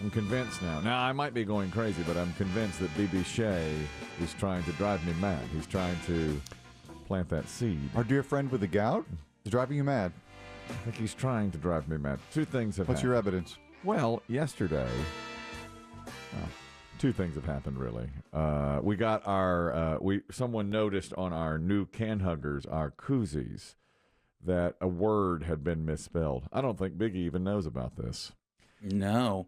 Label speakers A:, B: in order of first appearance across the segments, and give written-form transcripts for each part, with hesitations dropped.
A: I'm convinced now. Now, I might be going crazy, but I'm convinced that BB Shea is trying to drive me mad. He's trying to plant that seed.
B: Our dear friend with the gout is driving you mad.
A: I think he's trying to drive me mad. Two things have
B: What's
A: happened.
B: your evidence?
A: Well, yesterday, two things have happened, really. We got our, someone noticed on our new can huggers, our koozies, that a word had been misspelled. I don't think Biggie even knows about this.
C: No.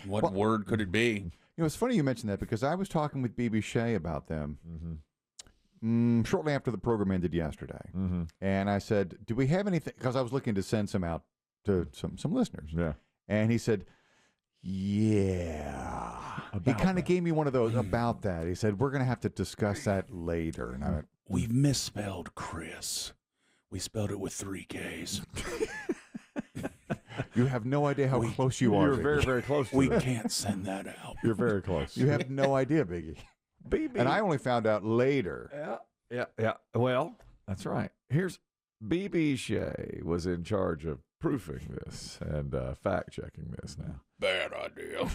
C: What word could it be?
B: You know, it's funny you mentioned that because I was talking with BB Shea about them shortly after the program ended yesterday. And I said, do we have anything? Because I was looking to send some out to some listeners.
A: Yeah.
B: And he said, yeah. He kind of gave me one of those about that. He said, we're going to have to discuss that later. And I went,
C: We've misspelled Chris. We spelled it with 3 Ks.
B: you have no idea how close you are.
A: You're very, very close to
C: We
A: that.
C: can't send that out.
A: You're very close.
B: You have no idea, Biggie.
A: BB.
B: And I only found out later.
A: Yeah. Well, that's right. Here's BB Shea was in charge of proofing this and fact-checking this now.
C: Bad idea.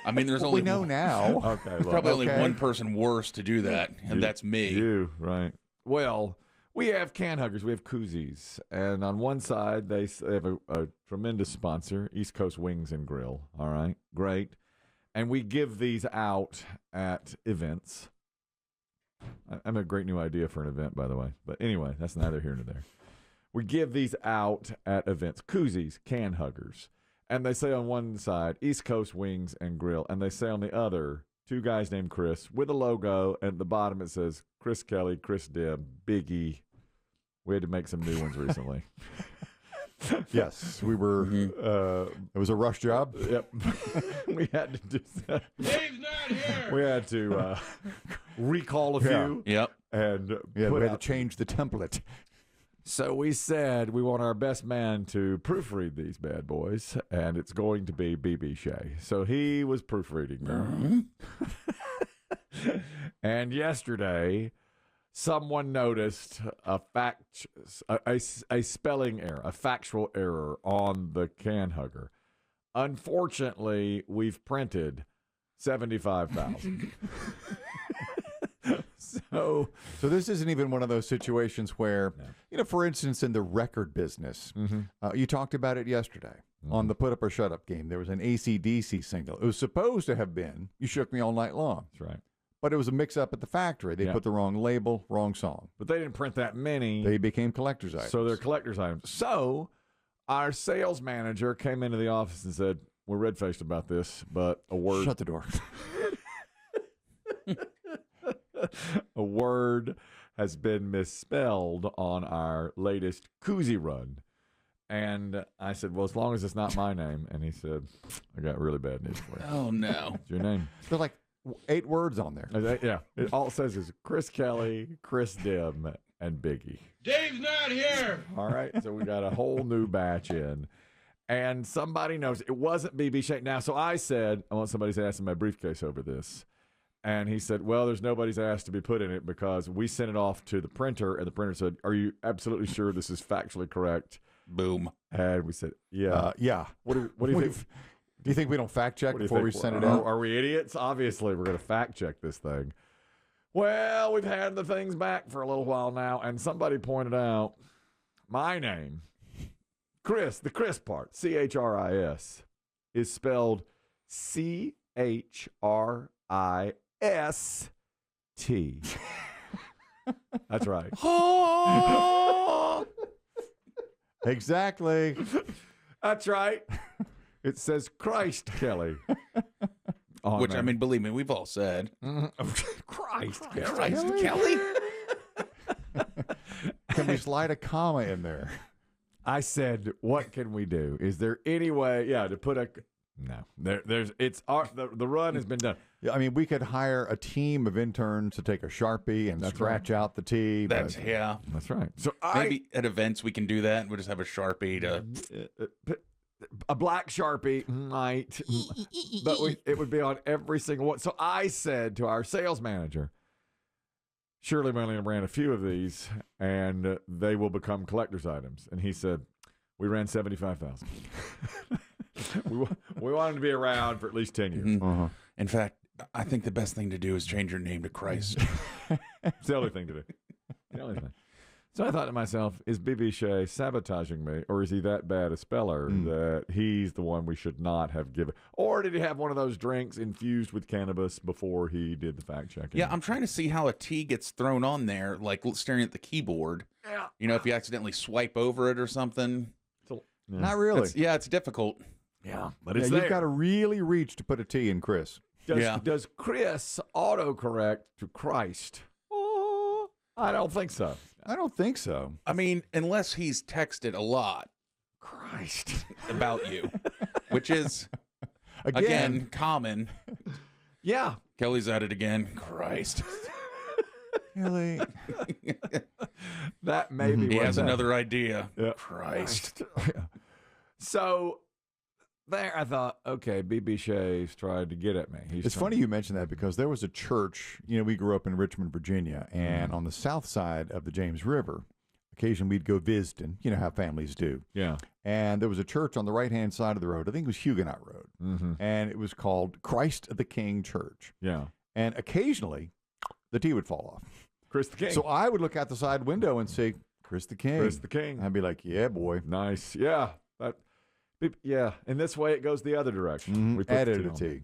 C: I mean, there's
B: Well,
C: only
B: we know now.
A: Okay. Well,
C: probably only one person worse to do that, and that's me.
A: You, right. Well, we have can huggers. We have koozies. And on one side, they have a tremendous sponsor, East Coast Wings and Grill. All right. Great. And we give these out at events. I have a great new idea for an event, by the way. But anyway, that's neither here nor there. We give these out at events. Koozies, can huggers. And they say on one side, East Coast Wings and Grill. And they say on the other, 2 guys named Chris with a logo. And at the bottom it says Chris Kelly, Chris Demm, Biggie. We had to make some new ones recently.
B: Yes, we were. It was a rush job.
A: Yep. We had to do that.
C: Dave's not here.
A: We had to recall a few.
C: Yep.
A: And
B: Yeah,
A: put
B: we had
A: out.
B: to change the template.
A: So we said we want our best man to proofread these bad boys, and it's going to be BB Shea. So he was proofreading them. And yesterday, someone noticed a spelling error, a factual error on the can hugger. Unfortunately, we've printed 75,000. So
B: this isn't even one of those situations where, you know, for instance, in the record business, you talked about it yesterday on the Put Up or Shut Up game. There was an AC/DC single. It was supposed to have been You Shook Me All Night Long.
A: That's right.
B: But it was a mix-up at the factory. They put the wrong label, wrong song.
A: But they didn't print that many.
B: They became collector's items.
A: So they're collector's items. So our sales manager came into the office and said, we're red-faced about this, but a word...
B: Shut the door.
A: A word has been misspelled on our latest koozie run. And I said, well, as long as it's not my name. And he said, I got really bad news for you.
C: Oh, no.
A: What's your name?
B: There's like 8 words on there.
A: Yeah. All it says is Chris Kelly, Chris Demm, and Biggie.
C: Dave's not here.
A: All right. So we got a whole new batch in. And somebody knows it wasn't BB Shea. Now, so I said, I want somebody's ass in my briefcase over this. And he said, well, there's nobody's ass to be put in it because we sent it off to the printer, and the printer said, are you absolutely sure this is factually correct?
C: Boom.
A: And we said, yeah.
B: Yeah.
A: What do you think?
B: Do you think we don't fact check
A: What do you
B: before we
A: think?
B: send it out?
A: Are we idiots? Obviously, we're going to fact check this thing. Well, we've had the things back for a little while now, and somebody pointed out my name, Chris, the Chris part, Chris, is spelled Chrisst. That's right.
B: Exactly.
A: That's right. It says Christ Kelly. on
C: Which,
A: there.
C: I mean, believe me, we've all said.
A: Christ
C: Christ, Kelly.
B: Can we slide a comma in there?
A: I said, what can we do? Is there any way, to put a... No, the run has been done.
B: Yeah, I mean, we could hire a team of interns to take a Sharpie and scratch out the T.
C: That's
A: right. So
C: maybe at events we can do that. We'll just have a Sharpie to
A: a black Sharpie might, but it would be on every single one. So I said to our sales manager, surely we only ran a few of these, and they will become collector's items. And he said, we ran 75,000. we want him to be around for at least 10 years.
B: Uh-huh.
C: In fact, I think the best thing to do is change your name to Christ.
A: It's the only thing to do. The only thing. So I thought to myself, is BB Shea sabotaging me, or is he that bad a speller that he's the one we should not have given? Or did he have one of those drinks infused with cannabis before he did the fact checking?
C: Yeah, I'm trying to see how a T gets thrown on there, like staring at the keyboard.
A: Yeah.
C: You know, if you accidentally swipe over it or something.
B: Not really.
C: It's difficult.
A: Yeah, but
B: Yeah,
A: it's
B: you've got to really reach to put a T in Chris.
A: Does Chris autocorrect to Christ? Oh, I don't think so.
B: I don't think so.
C: I mean, unless he's texted a lot
A: Christ.
C: about you, which is,
B: Again,
C: again common.
A: Yeah.
C: Kelly's at it again. Christ.
B: Kelly.
A: That may be
C: He
A: what
C: has
A: that-
C: another idea.
A: Yeah.
C: Christ.
A: So there I thought, okay, BB Shea's tried to get at me.
B: It's funny you mentioned that because there was a church, we grew up in Richmond, Virginia, and on the south side of the James River, occasionally we'd go visiting, how families do.
A: Yeah.
B: And there was a church on the right-hand side of the road. I think it was Huguenot Road.
A: Mm-hmm.
B: And it was called Christ the King Church.
A: Yeah.
B: And occasionally, the T would fall off.
A: Chris the King.
B: So I would look out the side window and say, Chris the King.
A: Chris the King.
B: I'd be like, yeah, boy.
A: Nice. Yeah. In this way, it goes the other direction. We put
B: Added
A: the
B: a
A: on.
B: T.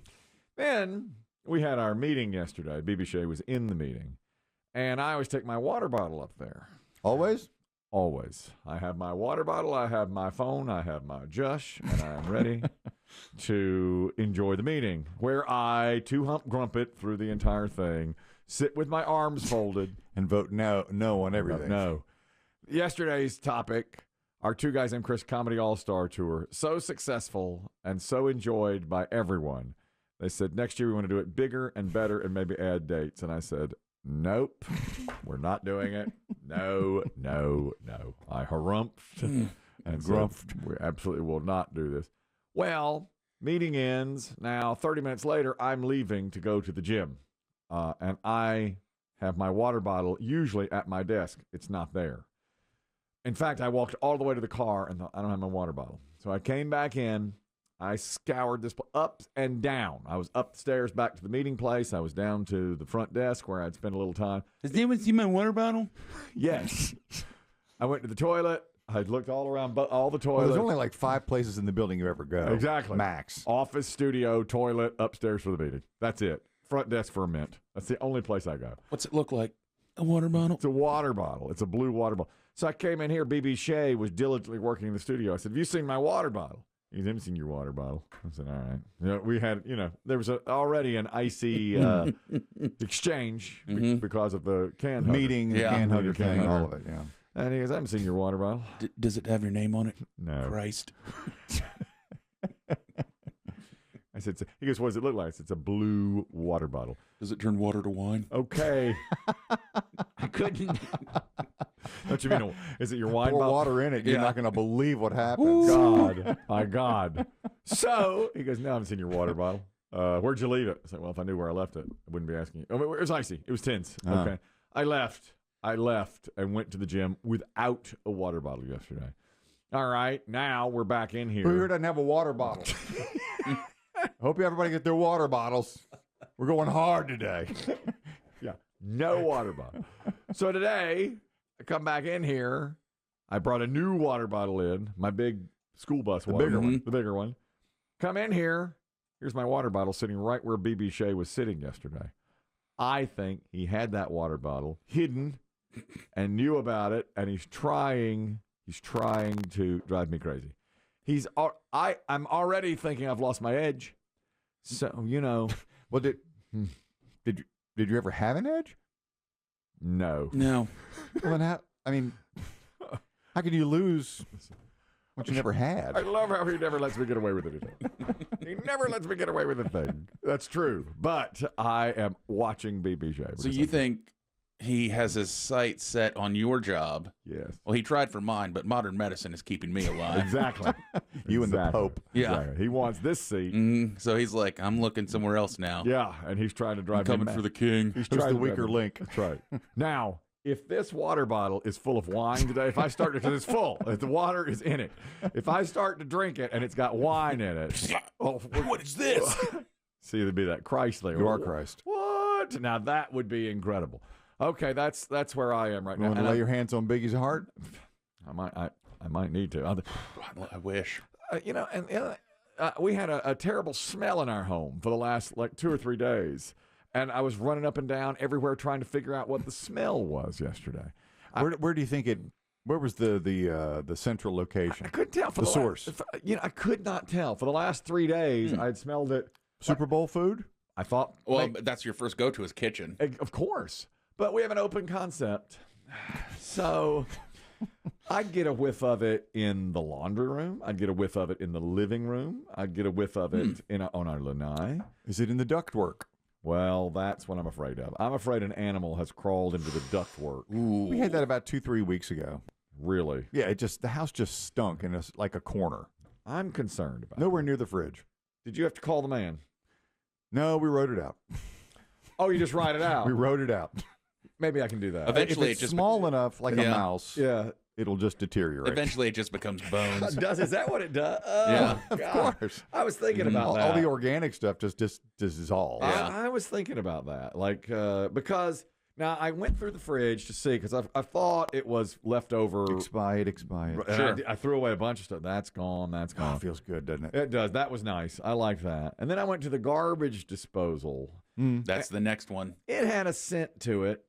A: Then we had our meeting yesterday. BB Shea was in the meeting. And I always take my water bottle up there.
B: Always?
A: Always. I have my water bottle, I have my phone, I have my Jush, and I am ready to enjoy the meeting, where I two-hump grumpet through the entire thing, sit with my arms folded.
B: And vote no on everything.
A: No. Yesterday's topic, our Two Guys Named Chris Comedy All-Star Tour, so successful and so enjoyed by everyone. They said, next year we want to do it bigger and better and maybe add dates. And I said, nope, we're not doing it. No. I harumphed and grumped. We absolutely will not do this. Well, meeting ends. Now, 30 minutes later, I'm leaving to go to the gym. And I have my water bottle usually at my desk. It's not there. In fact, I walked all the way to the car and thought, I don't have my water bottle. So I came back in. I scoured this up and down. I was upstairs back to the meeting place. I was down to the front desk where I'd spent a little time.
C: Has anyone seen my water bottle?
A: Yes. I went to the toilet. I looked all around all the
B: Well,
A: toilets.
B: there's only like 5 places in the building you ever go.
A: Exactly.
B: Max.
A: Office, studio, toilet, upstairs for the meeting. That's it. Front desk for a mint. That's the only place I go.
C: What's it look like? A water bottle?
A: It's a water bottle. It's a blue water bottle. So I came in here. BB Shea was diligently working in the studio. I said, have you seen my water bottle? He's haven't seen your water bottle. I said, all right. We had, there was already an icy exchange because of the can hugger.
B: Meeting,
C: Yeah.
B: can hugger
A: Can
B: thing,
A: hugger.
B: all of it, yeah.
A: And he goes, I haven't seen your water bottle.
C: Does it have your name on it?
A: No.
C: Christ.
A: I said, he goes, what does it look like? I said, it's a blue water bottle.
C: Does it turn water to wine?
A: Okay. I couldn't. Don't you mean, is it your wine
B: Pour
A: bottle?
B: water in it. You're
C: Yeah.
B: not going to believe what happens.
A: God, my God. So he goes, no, I haven't seen your water bottle. Where'd you leave it? I said, well, if I knew where I left it, I wouldn't be asking you. Oh, it was icy. It was tense. Okay. I left and went to the gym without a water bottle yesterday. All right. Now we're back in here.
B: Who here doesn't have a water bottle? Hope everybody get their water bottles. We're going hard today.
A: Yeah. No water bottle. So today, I come back in here. I brought a new water bottle in, my big school bus water
B: bigger
A: one. The bigger one. Come in here. Here's my water bottle sitting right where BB Shea was sitting yesterday. I think he had that water bottle hidden and knew about it, and he's trying to drive me crazy. I'm already thinking I've lost my edge. So,
B: Well, did you ever have an edge?
A: no.
C: No.
B: Well, then how can you lose what you never had?
A: I love how he never lets me get away with anything. He never lets me get away with a thing. That's true. But I am watching BB Shea.
C: So you think he has his sights set on your job?
A: Yes.
C: Well, he tried for mine, but modern medicine is keeping me alive.
A: Exactly.
B: You and the
A: Exactly.
B: Pope.
C: Yeah.
A: Exactly. He wants this seat.
C: So he's like, I'm looking somewhere else now.
A: Yeah, and he's trying to drive
C: I'm coming
A: me
C: for
A: mad.
C: the king.
A: He's
B: Who's
A: trying
B: the
A: to drive
B: weaker
A: me-
B: link?
A: That's right. Now, if this water bottle is full of wine today, if I start to, because it's full, if the water is in it, if I start to drink it and it's got wine in it,
C: What is this?
A: see, there'd be that Christ thing.
B: You are Christ.
A: What? Now that would be incredible. Okay, that's where I am right
B: You
A: now.
B: want to lay your hands on Biggie's heart?
A: I might need to.
C: I wish.
A: We had a terrible smell in our home for the last 2 or 3 days. And I was running up and down everywhere trying to figure out what the smell was yesterday.
B: Where do you think it? Where was the central location?
A: I couldn't tell.
B: The source.
A: I could not tell. For the last 3 days, I had smelled it.
B: Super Bowl food?
A: I thought.
C: Well, that's your first go-to is kitchen.
A: Of course. But we have an open concept. So I'd get a whiff of it in the laundry room. I'd get a whiff of it in the living room. I'd get a whiff of it on our lanai.
B: Is it in the ductwork?
A: Well, that's what I'm afraid of. I'm afraid an animal has crawled into the ductwork.
C: Ooh.
B: We had that about 2-3 weeks ago.
A: Really?
B: Yeah, the house just stunk in like a corner.
A: I'm concerned about
B: Nowhere near the fridge.
A: Did you have to call the man?
B: No, we wrote it out.
A: Oh, you just write it out?
B: We wrote it out.
A: Maybe I can do that.
C: Eventually,
B: if it's small enough, like a mouse,
A: Yeah.
B: it'll just deteriorate.
C: Eventually, it just becomes bones.
A: Is that what it does? Oh,
C: Yeah.
B: Of
A: God.
B: course.
A: I was thinking about
B: all
A: that.
B: the organic stuff just dissolves.
C: Yeah.
A: I was thinking about that. Because now I went through the fridge to see, because I thought it was leftover.
B: Expired.
A: And
C: Sure.
A: I threw away a bunch of stuff. That's gone. That's
B: Oh,
A: gone.
B: it feels good, doesn't it?
A: It does. That was nice. I like that. And then I went to the garbage disposal.
C: That's the next one.
A: It had a scent to it.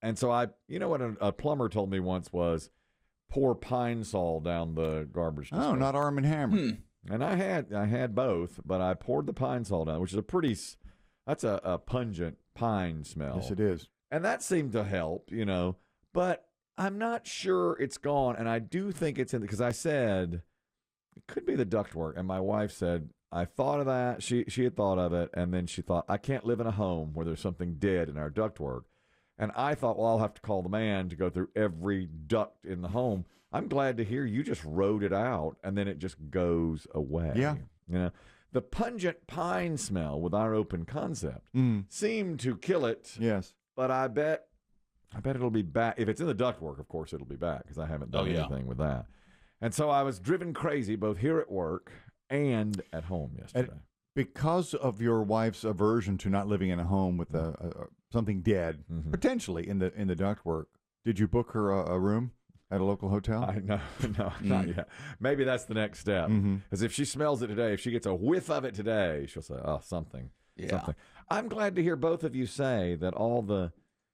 A: And so what a plumber told me once was pour Pine Sol down the garbage disposal.
B: Oh, not Arm & Hammer.
A: And I had both, but I poured the Pine Sol down, which is that's a pungent pine smell.
B: Yes, it is.
A: And that seemed to help, but I'm not sure it's gone. And I do think it's in, because I said it could be the ductwork. And my wife said, I thought of that. She had thought of it. And then she thought, I can't live in a home where there's something dead in our ductwork. And I thought, well, I'll have to call the man to go through every duct in the home. I'm glad to hear you just wrote it out and then it just goes away.
B: Yeah.
A: The pungent pine smell with our open concept seemed to kill it.
B: Yes.
A: But I bet it'll be back. If it's in the ductwork, of course, it'll be back because I haven't done anything with that. And so I was driven crazy both here at work and at home yesterday.
B: Because of your wife's aversion to not living in a home with something dead, potentially in the ductwork, did you book her a room at a local hotel?
A: No, not yet. Maybe that's the next step. Because if she smells it today, if she gets a whiff of it today, she'll say, oh, something. Something. I'm glad to hear both of you say that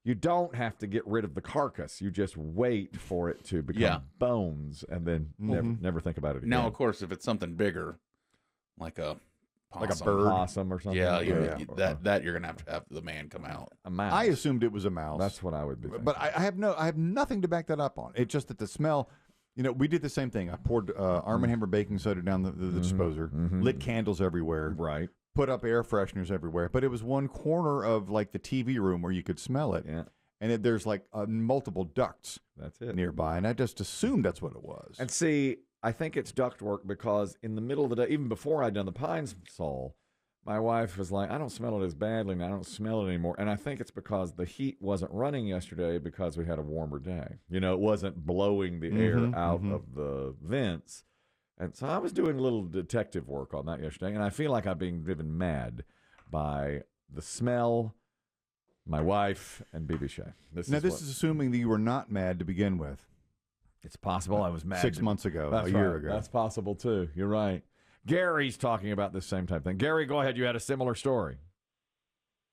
A: you don't have to get rid of the carcass. You just wait for it to become bones and then never think about it again.
C: Now, of course, if it's something bigger, like a possum,
A: like a bird, possum or something.
C: That you're gonna have the man come out.
A: A mouse.
B: I assumed it was a mouse.
A: That's what I would be thinking.
B: But I have nothing to back that up on. It's just that the smell. We did the same thing. I poured Arm & Hammer baking soda down the disposer, lit candles everywhere,
A: right?
B: Put up air fresheners everywhere. But it was one corner of like the TV room where you could smell it.
A: Yeah.
B: And there's like multiple ducts.
A: That's it.
B: Nearby, and I just assumed that's what it was.
A: And see, I think it's ductwork because in the middle of the day, even before I'd done the Pine Sol, my wife was like, I don't smell it as badly and I don't smell it anymore. And I think it's because the heat wasn't running yesterday because we had a warmer day. It wasn't blowing the air out of the vents. And so I was doing a little detective work on that yesterday, and I feel like I'm being driven mad by the smell, my wife, and BB Shea.
B: This is assuming that you were not mad to begin with.
A: It's possible I was mad
B: 6 months ago,
A: That's
B: a year
A: right.
B: ago.
A: That's possible, too. You're right. Gary's talking about this same type of thing. Gary, go ahead. You had a similar story.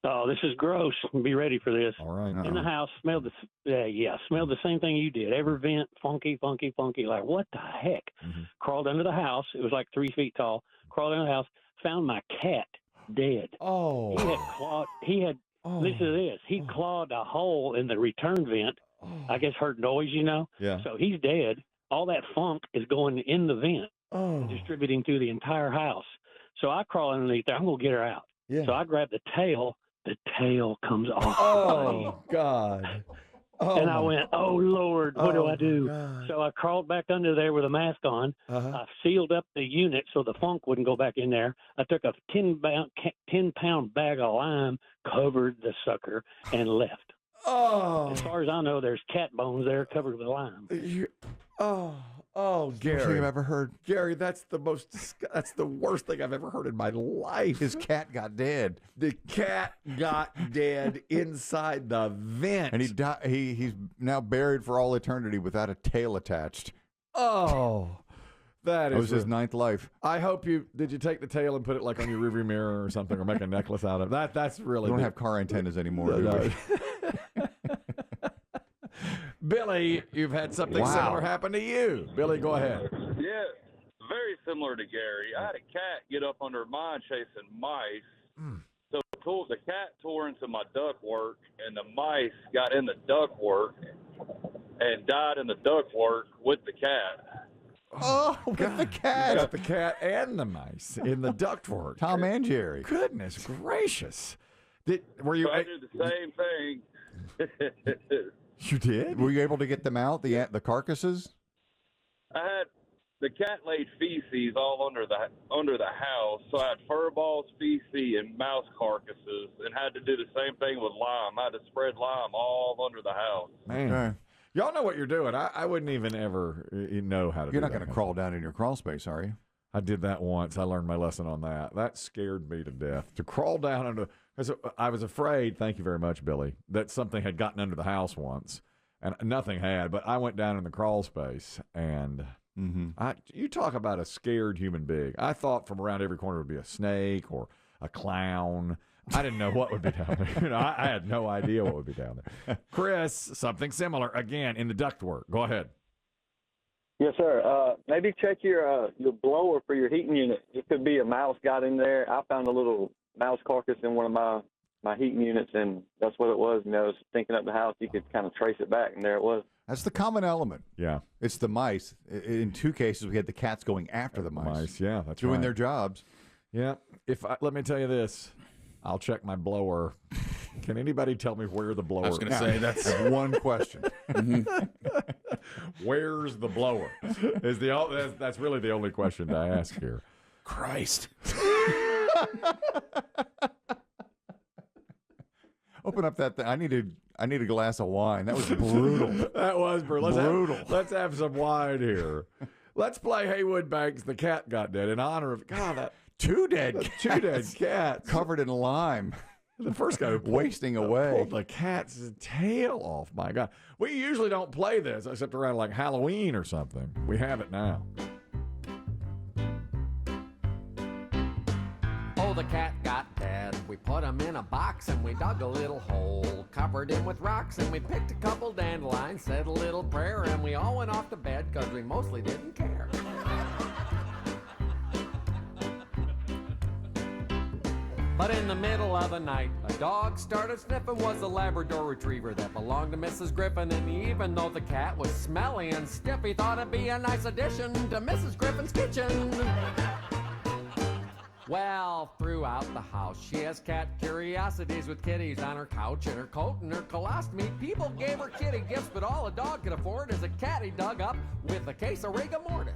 D: Oh, this is gross. Be ready for this.
A: All right.
D: In the house, smelled the same thing you did. Every vent, funky. Like, what the heck? Crawled under the house. It was like 3 feet tall. Crawled under the house. Found my cat dead.
A: Oh.
D: He had clawed. Listen to this. He clawed a hole in the return vent. I guess heard noise,
A: Yeah.
D: So he's dead. All that funk is going in the vent, distributing through the entire house. So I crawl underneath there. I'm gonna get her out.
A: Yeah.
D: So I grab the tail. The tail comes off.
A: Oh, God. Oh,
D: and I went, oh, Lord, what do I do?
A: God.
D: So I crawled back under there with a mask on. I sealed up the unit so the funk wouldn't go back in there. I took a 10-pound bag of lime, covered the sucker, and left.
A: Oh.
D: As far as I know, there's cat bones there covered with lime.
A: Oh,
B: Worst thing
A: Gary.
B: I've ever heard.
A: Gary, that's the worst thing I've ever heard in my life.
B: His cat got dead,
A: The cat got dead inside the vent.
B: and he died. He's now buried for all eternity without a tail attached.
A: Oh, that
B: That was
A: is
B: his ninth life.
A: I hope did you take the tail and put it like on your rearview mirror or something, or make a necklace out of that? That's really
B: We don't
A: big.
B: have car antennas anymore, do
A: No.
B: we?
A: Billy, you've had something
B: Wow.
A: similar happen to you. Billy, go ahead.
E: Yeah, very similar to Gary. I had a cat get up under mine chasing mice. So the cat tore into my ductwork, and the mice got in the ductwork and died in the ductwork with the cat.
B: Oh, with the
A: You
B: cat.
A: got the cat and the mice in the ductwork.
B: Tom and Jerry.
A: Goodness gracious! Were you?
E: So I did the same thing.
A: You did?
B: Were you able to get them out, the carcasses?
E: I had the cat laid feces all under the house, so I had fur balls, feces, and mouse carcasses, and had to do the same thing with lime. I had to spread lime all under the house.
A: Man,
B: Okay.
A: y'all know what you're doing. I wouldn't even ever know how to.
B: You're
A: do
B: not
A: that.
B: going to crawl down in your crawl space, are you?
A: I did that once. I learned my lesson on that. That scared me to death. To crawl down under. I was afraid. Thank you very much, Billy. That something had gotten under the house once, and nothing had. But I went down in the crawl space, and you talk about a scared human being. I thought from around every corner would be a snake or a clown. I didn't know what would be down there. I had no idea what would be down there. Chris, something similar again in the ductwork. Go ahead.
F: Yes, sir. Maybe check your blower for your heating unit. It could be a mouse got in there. I found a little mouse carcass in one of my heating units, and that's what it was. I was thinking up the house. You could kind of trace it back, and there it was.
B: That's the common element.
A: Yeah.
B: It's the mice. In two cases, we had the cats going after the mice.
A: Yeah, that's
B: doing
A: right.
B: their jobs.
A: Yeah. Let me tell you this. I'll check my blower. Can anybody tell me where the blower
C: I was going to say that's
B: I have one question.
A: Where's the blower? That's really the only question to ask here.
C: Christ.
B: Open up that thing. I need a glass of wine. That was brutal.
A: That was brutal.
B: Brutal.
A: Let's have some wine here. Let's play Haywood Banks. The cat got dead in honor of that
B: Two dead
A: two dead cats.
B: covered in lime.
A: The first guy who
B: Wasting away.
A: pulled the cat's tail off. My God, we usually don't play this except around like Halloween or something. We have it now.
G: Oh, the cat got dead. We put him in a box and we dug a little hole, covered him with rocks, and we picked a couple dandelions, said a little prayer, and we all went off to bed because we mostly didn't care. But in the middle of the night, a dog started sniffing. Was a Labrador Retriever that belonged to Mrs. Griffin. And even though the cat was smelly and stiff, he thought it'd be a nice addition to Mrs. Griffin's kitchen. Well, throughout the house, she has cat curiosities with kitties on her couch and her coat and her colostomy. People gave her kitty gifts, but all a dog could afford is a cat he dug up with a case of rigor mortis.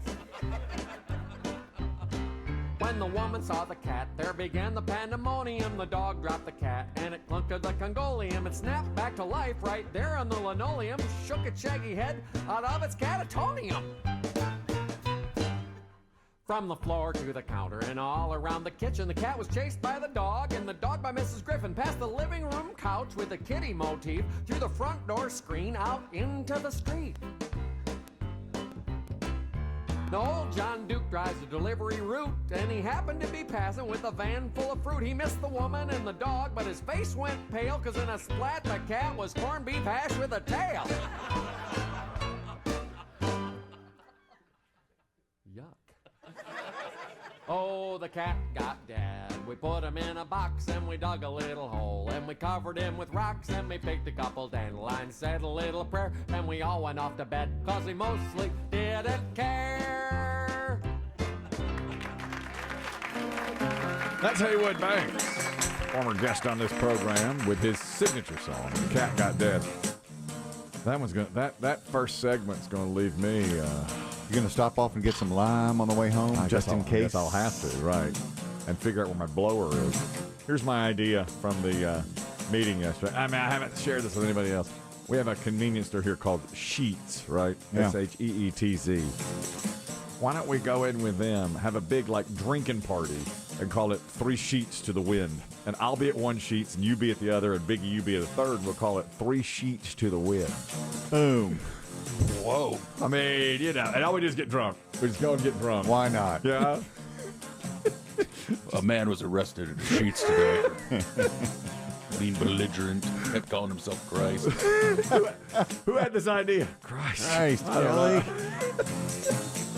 G: When the woman saw the cat, there began the pandemonium. The dog dropped the cat, and it clunked to the Congolium. It snapped back to life right there on the linoleum, shook its shaggy head out of its catatonium. From the floor to the counter and all around the kitchen, the cat was chased by the dog, and the dog by Mrs. Griffin, past the living room couch with a kitty motif, through the front door screen out into the street. Now, old John Duke drives a delivery route, and he happened to be passing with a van full of fruit. He missed the woman and the dog, but his face went pale, 'cause in a splat the cat was corned beef hash with a tail. Yuck. Oh, the cat got dead. We put him in a box and we dug a little hole, and we covered him with rocks, and we picked a couple dandelions, said a little prayer, and we all went off to bed 'cause we mostly didn't care.
A: That's Haywood Banks, former guest on this program, with his signature song, "The Cat Got Dead." That first segment's gonna leave me.
B: You going to stop off and get some lime on the way home, just in
A: I
B: case?
A: guess I'll have to, right, and figure out where my blower is. Here's my idea from the meeting yesterday. I mean, I haven't shared this with anybody else. We have a convenience store here called Sheetz, right?
B: Yeah.
A: Sheetz. Why don't we go in with them, have a big like drinking party, and call it 3 Sheets to the Wind? And I'll be at one Sheets, and you be at the other, and Biggie, you be at the third. And we'll call it 3 Sheets to the Wind.
B: Boom.
C: Whoa.
A: I mean, you know, and all we do is get drunk. We just go and get drunk.
B: Why not?
A: Yeah.
C: A man was arrested at Sheets today. Being belligerent, kept calling himself Christ.
A: Who had this idea? Christ.
B: Nice,
A: I don't
B: Kelly.
A: know.